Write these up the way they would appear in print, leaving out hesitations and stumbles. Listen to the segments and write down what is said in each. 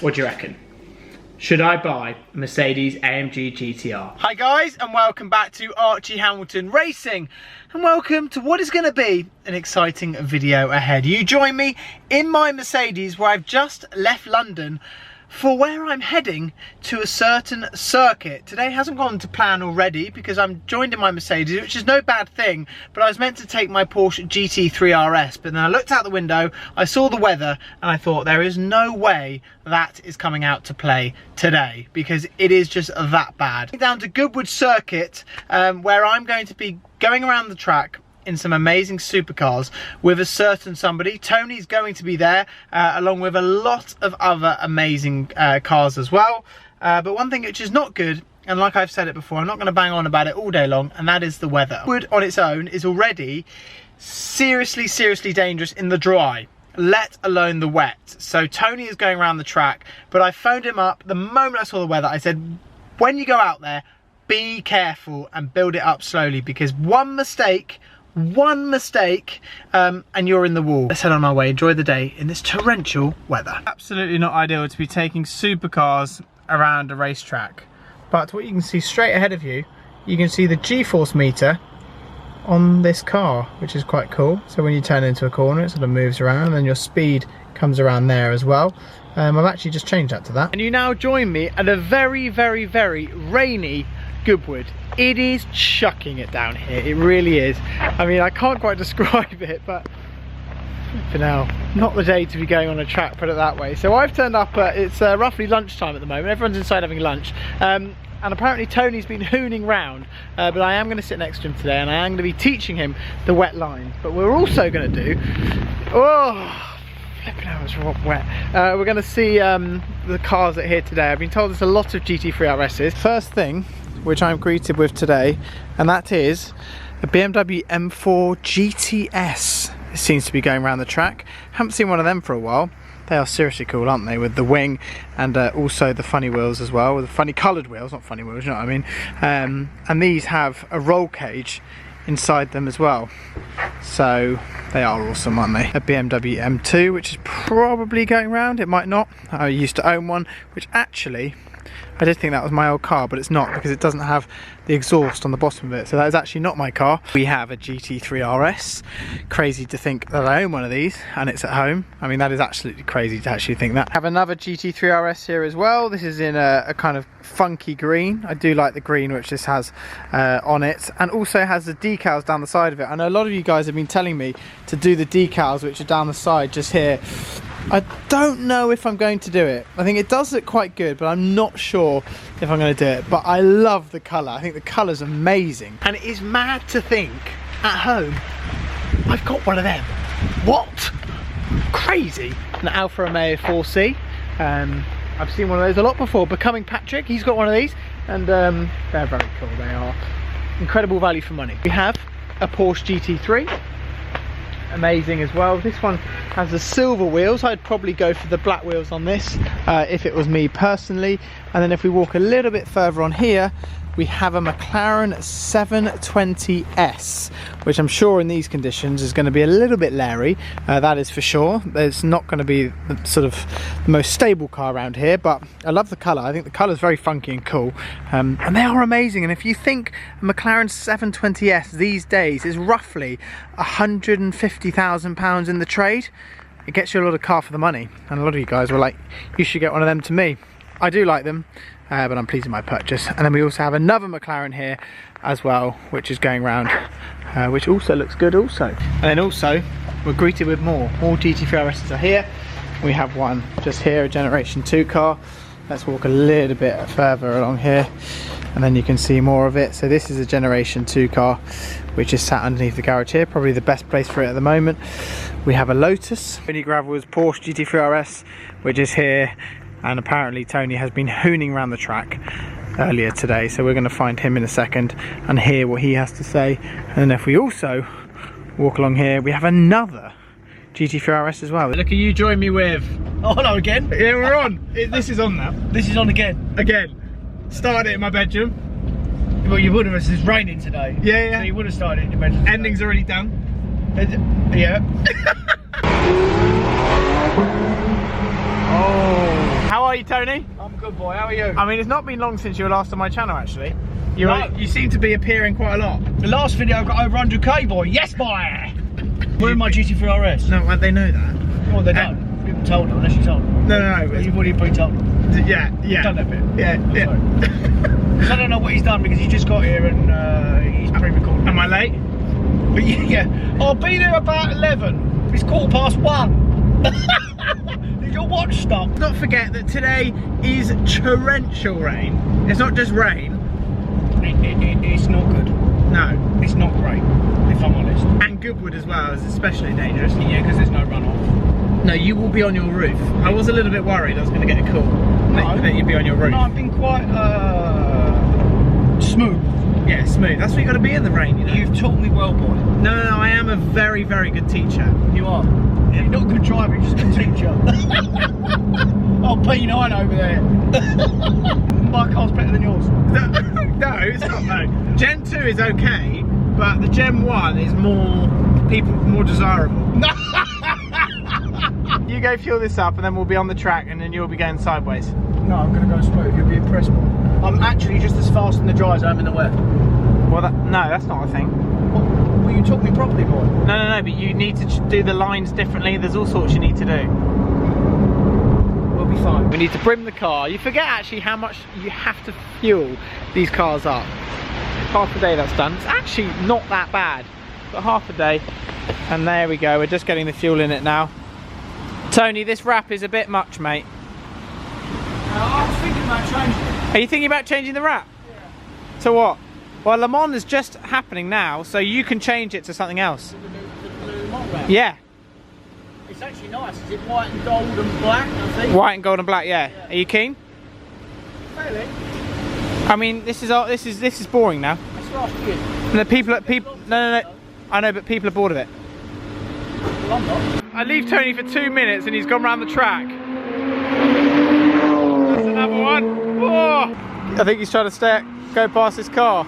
What do you reckon? Should I buy a Mercedes-AMG GTR? Hi guys, and welcome back to Archie Hamilton Racing, and welcome to what is going to be an exciting video ahead. You join me in my Mercedes, where I've just left London for where I'm heading to a certain circuit. Today hasn't gone to plan already because I'm joined in my Mercedes, which is no bad thing, but I was meant to take my Porsche GT3 RS, but then I looked out the window, I saw the weather, and I thought there is no way that is coming out to play today because it is just that bad. Down to Goodwood Circuit, where I'm going to be going around the track in some amazing supercars with a certain somebody. Tony's going to be there, along with a lot of other amazing cars as well. But one thing which is not good, and like I've said it before, I'm not going to bang on about it all day long, and that is the weather. Wood on its own is already seriously dangerous in the dry, let alone the wet. So Tony is going around the track, but I phoned him up the moment I saw the weather. I said, when you go out there, be careful and build it up slowly, because one mistake and you're in the wall. Let's head on our way, enjoy the day in this torrential weather. Absolutely not ideal to be taking supercars around a racetrack, but what you can see straight ahead of you, you can see the G-force meter on this car, which is quite cool. So when you turn into a corner, it sort of moves around, and then your speed comes around there as well. I've actually just changed that to that. And you now join me at a very rainy Goodwood. It is chucking it down here, it really is. I mean, I can't quite describe it, but for now, not the day to be going on a track, put it that way. So I've turned up, it's roughly lunchtime at the moment, everyone's inside having lunch, and apparently Tony's been hooning round, but I am going to sit next to him today, and I am going to be teaching him the wet lines. But we're also going to do, flipping out, it's wet. We're going to see the cars that are here today. I've been told there's a lot of GT3 RSs. First thing which I'm greeted with today, and that is a BMW M4 GTS. It seems to be going around the track. Haven't seen one of them for a while. They are seriously cool, aren't they, with the wing and also the funny wheels as well, with the funny coloured wheels, not funny wheels, you know what I mean. And these have a roll cage inside them as well, so they are awesome, aren't they? A BMW M2, which is probably going around, it might not. I used to own one, which actually, I did think that was my old car, but it's not, because it doesn't have the exhaust on the bottom of it, so that is actually not my car. We have a GT3 RS. Crazy to think that I own one of these and it's at home. I mean, that is absolutely crazy to actually think that. I have another GT3 RS here as well. This is in a kind of funky green. I do like the green which this has on it, and also has the decals down the side of it. I know a lot of you guys have been telling me to do the decals which are down the side just here. I don't know if I'm going to do it. I think it does look quite good, but I'm not sure if I'm going to do it. But I love the colour. I think the colour's amazing. And it is mad to think, at home, I've got one of them. What? Crazy. An Alfa Romeo 4C. I've seen one of those a lot before. Becoming Patrick, he's got one of these. And they're very cool. They are incredible value for money. We have a Porsche GT3. Amazing as well. This one has the silver wheels. I'd probably go for the black wheels on this if it was me personally. And then if we walk a little bit further on here, we have a McLaren 720S, which I'm sure in these conditions is going to be a little bit leery, that is for sure. It's not going to be the, sort of the most stable car around here, but I love the colour. I think the colour is very funky and cool, and they are amazing. And if you think a McLaren 720S these days is roughly £150,000 in the trade, it gets you a lot of car for the money. And a lot of you guys were like, you should get one of them to me. I do like them. But I'm pleased with my purchase. And then we also have another McLaren here as well, which is going around, which also looks good also. And then also we're greeted with more GT3 RSs are here. We have one just here, a Generation 2 car. Let's walk a little bit further along here, and then you can see more of it. So this is a Generation 2 car, which is sat underneath the garage here, probably the best place for it at the moment. We have a Lotus. Tony Gravel's Porsche GT3 RS, which is here. And apparently Tony has been hooning around the track earlier today, so we're going to find him in a second and hear what he has to say. And then if we also walk along here, we have another GT3 RS as well. Look at you join me with... Oh, hello again. Yeah, we're on. This is on now. This is on again. Again. Started it in my bedroom. Well, you would have, it's raining today. Yeah. So you would have started it in your bedroom. Ending's already done. Yeah. Oh. How are Tony? I'm a good boy, how are you? I mean, it's not been long since you were last on my channel, actually. No. You seem to be appearing quite a lot. The last video I got over 100k, boy. Yes, boy! We're in my GT3 RS. No, they know that. Well, they don't. You haven't told them, unless you told them. No. Well, you've already told them. Yeah. You've done that bit. Yeah. Because I don't know what he's done, because he just got here and he's pre-recorded. Am I late? But yeah, I'll be there about 11. It's 1:15. Did your watch stop? Not forget that today is torrential rain. It's not just rain. It's not good. No. It's not great, if I'm honest. And Goodwood as well is especially dangerous. Yeah, because there's no runoff. No, you will be on your roof. I was a little bit worried I was going to get a call that you'd be on your roof. No, I've been quite smooth. Yeah, smooth. That's what you got to be in the rain, you know. You've taught me well, boy. No, I am a very, very good teacher. You are. Yeah. You're not a good driver, you're just a good teacher. Oh, P9 over there. My car's better than yours. No, it's not though. Gen 2 is okay, but the Gen 1 is more desirable. You go fuel this up and then we'll be on the track and then you'll be going sideways. No, I'm going to go smooth, you'll be impressed, boy. I'm actually just as fast in the dry as I am in the wet. Well, no, that's not a thing. Well, you took me properly, boy. No, but you need to do the lines differently. There's all sorts you need to do. We'll be fine. We need to brim the car. You forget actually how much you have to fuel these cars up. Half a day that's done. It's actually not that bad. But half a day. And there we go. We're just getting the fuel in it now. Tony, this wrap is a bit much, mate. I was thinking about changing it. Are you thinking about changing the wrap? Yeah. To what? Well, Le Mans is just happening now, so you can change it to something else. The blue Le Mans wrap. Yeah. It's actually nice. Is it white and gold and black, I think? White and gold and black, yeah. Are you keen? Fairly. I mean, this is boring now. That's right, good. And the people no. I know, but people are bored of it. Well, I'm not. I leave Tony for 2 minutes and he's gone round the track. That's another one. Whoa. I think he's trying to go past his car.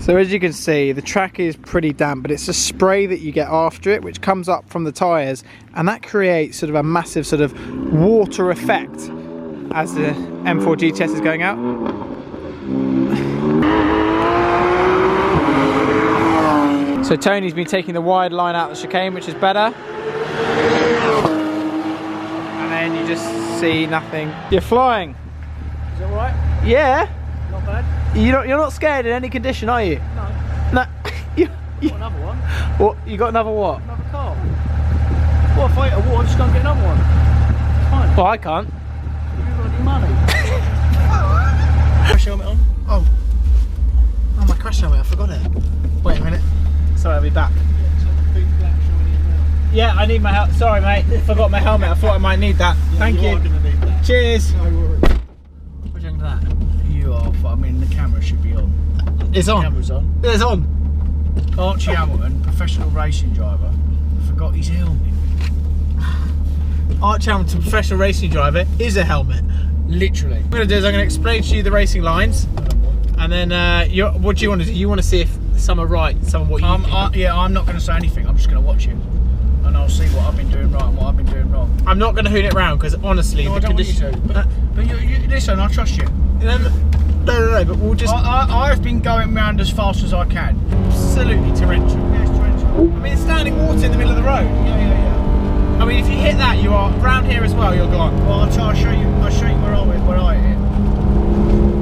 So as you can see, the track is pretty damp, but it's a spray that you get after it, which comes up from the tyres, and that creates sort of a massive sort of water effect as the M4 GTS is going out. So Tony's been taking the wide line out of the chicane, which is better. And then you just see nothing. You're flying. Is it alright? Yeah. Not bad? You're not scared in any condition, are you? No. No. Got another one. What? You got another what? Another car. Well, if I hit a wall, just go and get another one. Fine. Well, I can't. You've got any money. Crash helmet on? Oh, my crash helmet, I forgot it. Wait a minute. Sorry, I'll be back. Yeah, I need my helmet. Sorry, mate. Forgot my helmet. I thought I might need that. Yeah, Thank you. Are gonna need that. Cheers. No worries. What do you think of that? You are. I mean, the camera should be on. It's on. The camera's on. It's on. Archie Hamilton, professional racing driver, forgot his helmet. Archie Hamilton, professional racing driver, is a helmet. Literally. What I'm going to do is I'm going to explain to you the racing lines, and then what do you want to do? You want to see if some are right, some are what you think. Yeah, I'm not going to say anything. I'm just going to watch you, and I'll see what I've been doing right and what I've been doing wrong. I'm not going to hoon it round because honestly, No, the I don't want you condition. to. But you, listen, I trust you. No, but we'll just. I've been going round as fast as I can. Absolutely torrential. Yeah, it's torrential. I mean, it's standing water in the middle of the road. Yeah. I mean, if you hit that, you are round here as well. You're gone. Well, I'll show you where I hit.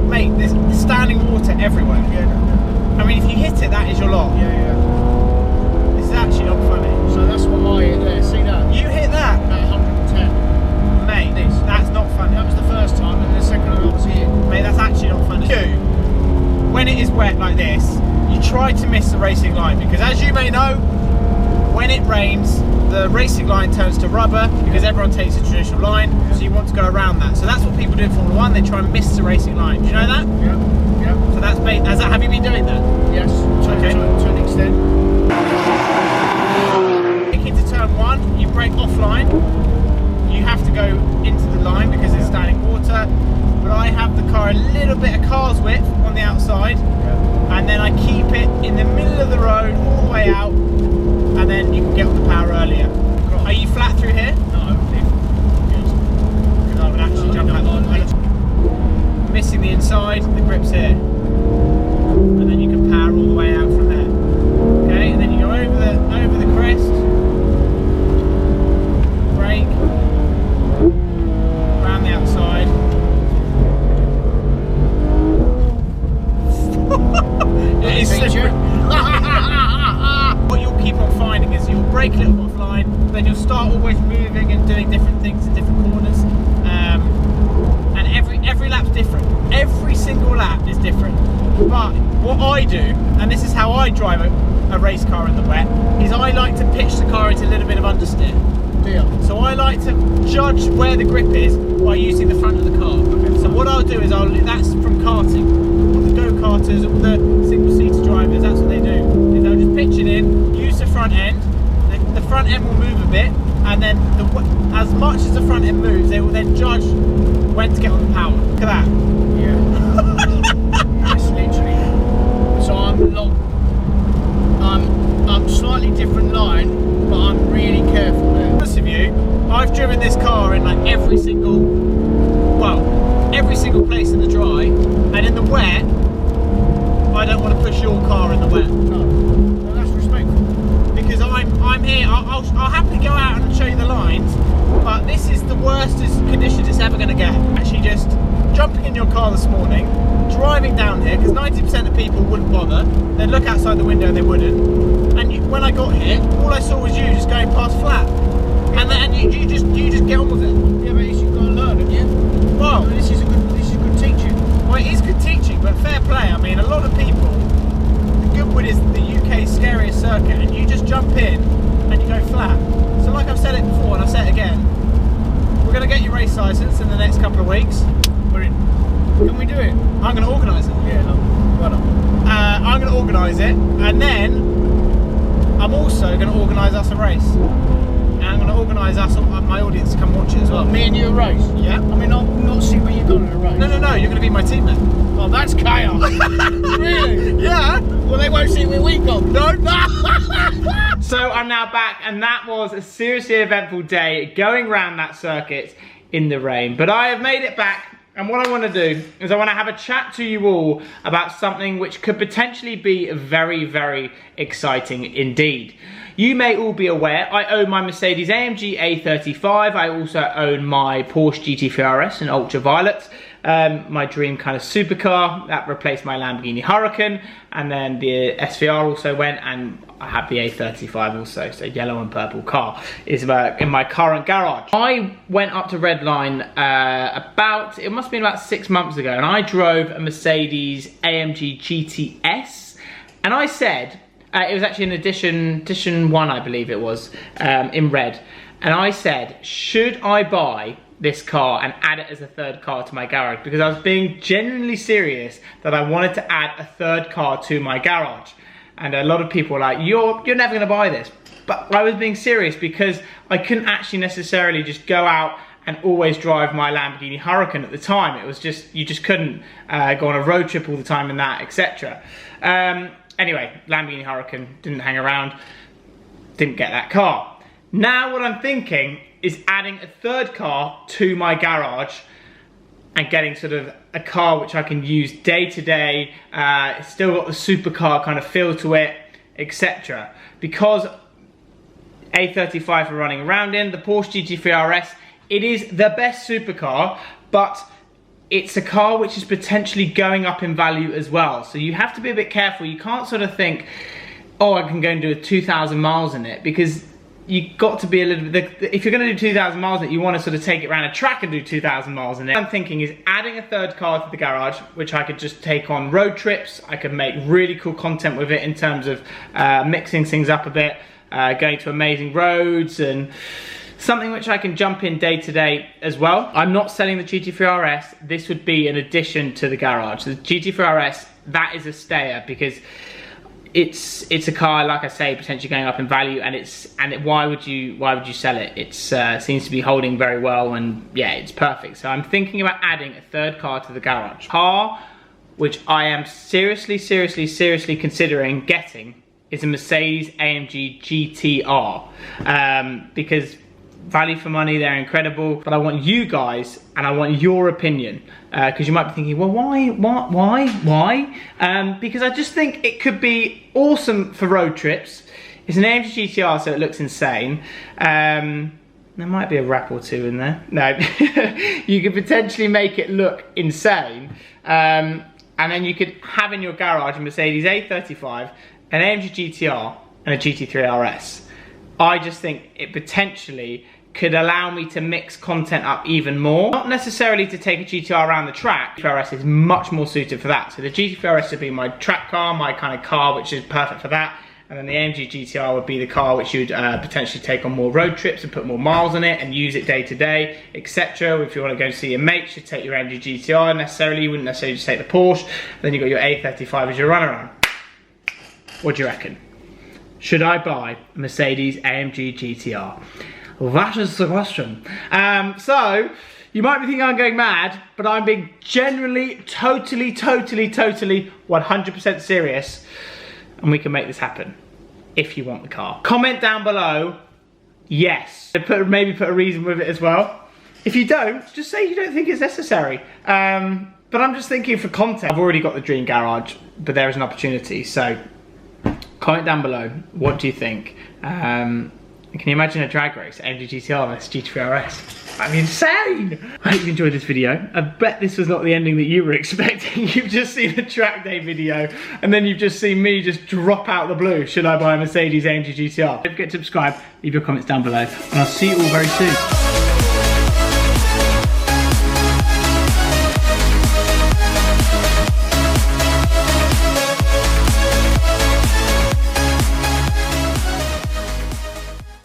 Mate, there's standing water everywhere. Yeah. No. I mean, if you hit it, that is your lot. Yeah. This is actually not funny. So that's what I hit there. See that? You hit that? At 110. Mate, that's not funny. That was the first time, and the second time I was here. Mate, that's actually not funny. When it is wet like this, you try to miss the racing line because, as you may know, when it rains, the racing line turns to rubber because everyone takes a traditional line, so you want to go around that. So that's what people do in Formula 1, they try and miss the racing line. Do you know that? Yeah. So that's have you been doing that? Yes. Okay. To an extent. Into turn 1, you brake offline. You have to go into the line because it's standing water. But I have the car a little bit of car's width on the outside, and then I keep it in the middle of the road all the way out, and then you can get on the power earlier. Are you flat brake a little offline, then you'll start always moving and doing different things in different corners. And every lap's different. Every single lap is different. But what I do, and this is how I drive a race car in the wet, is I like to pitch the car into a little bit of understeer. Yeah. So I like to judge where the grip is by using the front of the car. Okay. So what I'll do is that's from karting. All the go-karters, all the single-seater drivers, that's what they do. Is they'll just pitch it in, use the front end. The front end will move a bit, and then as much as the front end moves, they will then judge when to get on the power. Look at that. Yeah. That's literally. So I'm slightly different line, but I'm really careful there. Honest with you, I've driven this car in like every single place in the dry, and in the wet, I don't want to push your car in the wet. No, that's respectful. Because I'm here. I'll happily go out and show you the lines, but this is the worst conditions it's ever going to get. Actually, just jumping in your car this morning, driving down here, because 90% of people wouldn't bother. They'd look outside the window, they wouldn't. And when I got here, all I saw was you just going past flat, and then you just get on with it. Yeah, but you've got to learn, haven't you? Well, this is good teaching. Well, it is good teaching, but fair play. I mean, a lot of people. Goodwood is the UK's scariest circuit, and you just jump in and you go flat. So like I've said it before, and I'll say it again, we're going to get your race licence in the next couple of weeks. Can we do it? I'm going to organise it. Yeah, no. Well done. I'm going to organise it, and then I'm also going to organise us a race. And I'm going to organise my audience to come watch it as well. Me and you a race? Yeah. I mean, I'll not see where you're going in a race. No, you're going to be my teammate. Oh, that's chaos. Really? Yeah. Well, they won't see where we go. No. So I'm now back, and that was a seriously eventful day going around that circuit in the rain. But I have made it back, and what I want to do is I want to have a chat to you all about something which could potentially be very, very exciting indeed. You may all be aware, I own my Mercedes-AMG A35. I also own my Porsche GT3 RS in ultraviolet. My dream kind of supercar that replaced my Lamborghini Huracan, and then the SVR also went, and I have the A35 also, so yellow and purple car is in my current garage. I went up to Redline it must have been about 6 months ago, and I drove a Mercedes-AMG GTS, and I said, it was actually an edition 1 I believe it was, in red, and I said, should I buy this car and add it as a third car to my garage? Because I was being genuinely serious that I wanted to add a third car to my garage. And a lot of people were like, you're never gonna buy this. But I was being serious because I couldn't actually necessarily just go out and always drive my Lamborghini Huracan at the time. It was just, you just couldn't go on a road trip all the time and that, etc. Anyway, Lamborghini Huracan didn't hang around, didn't get that car. Now what I'm thinking is adding a third car to my garage and getting sort of a car which I can use day to day. It's still got the supercar kind of feel to it, etc. Because A35 are running around in, the Porsche GT3 RS, it is the best supercar, but it's a car which is potentially going up in value as well. So you have to be a bit careful. You can't sort of think, oh, I can go and do 2,000 miles in it, because you've got to be a little bit, if you're going to do 2,000 miles in it, you want to sort of take it around a track and do 2,000 miles in it. What I'm thinking is adding a third car to the garage, which I could just take on road trips. I could make really cool content with it in terms of mixing things up a bit, going to amazing roads, and something which I can jump in day to day as well. I'm not selling the GT3 RS. This would be an addition to the garage. The GT3 RS, that is a stayer, because it's a car, like I say, potentially going up in value, and why would you sell it? It seems to be holding very well, and yeah, it's perfect. So I'm thinking about adding a third car to the garage. Car which I am seriously considering getting is a Mercedes-AMG GTR, because value for money, they're incredible, but I want you guys and I want your opinion, because you might be thinking, well, why? Because I just think it could be awesome for road trips. It's an AMG GTR, so it looks insane. There might be a wrap or two in there. No, you could potentially make it look insane, and then you could have in your garage a Mercedes A35, an AMG GTR, and a GT3 RS. I just think it potentially could allow me to mix content up even more. Not necessarily to take a GTR around the track. GTR RS is much more suited for that. So the GTR RS would be my track car, my kind of car, which is perfect for that. And then the AMG GTR would be the car which you'd potentially take on more road trips and put more miles on it and use it day to day, etc. If you want to go see your mates, you'd take your AMG GTR necessarily. You wouldn't necessarily just take the Porsche. Then you've got your A35 as your runaround. What do you reckon? Should I buy a Mercedes-AMG GTR? That is the question. So, you might be thinking I'm going mad, but I'm being genuinely, totally, 100% serious. And we can make this happen, if you want the car. Comment down below, yes. Maybe put a reason with it as well. If you don't, just say you don't think it's necessary. But I'm just thinking for content. I've already got the dream garage, but there is an opportunity. So, comment down below, what do you think? Can you imagine a drag race, AMG GTR versus GT3 RS? That'd be insane! I hope you enjoyed this video. I bet this was not the ending that you were expecting. You've just seen a track day video, and then you've just seen me just drop out the blue. Should I buy a Mercedes AMG GTR? Don't forget to subscribe, leave your comments down below, and I'll see you all very soon.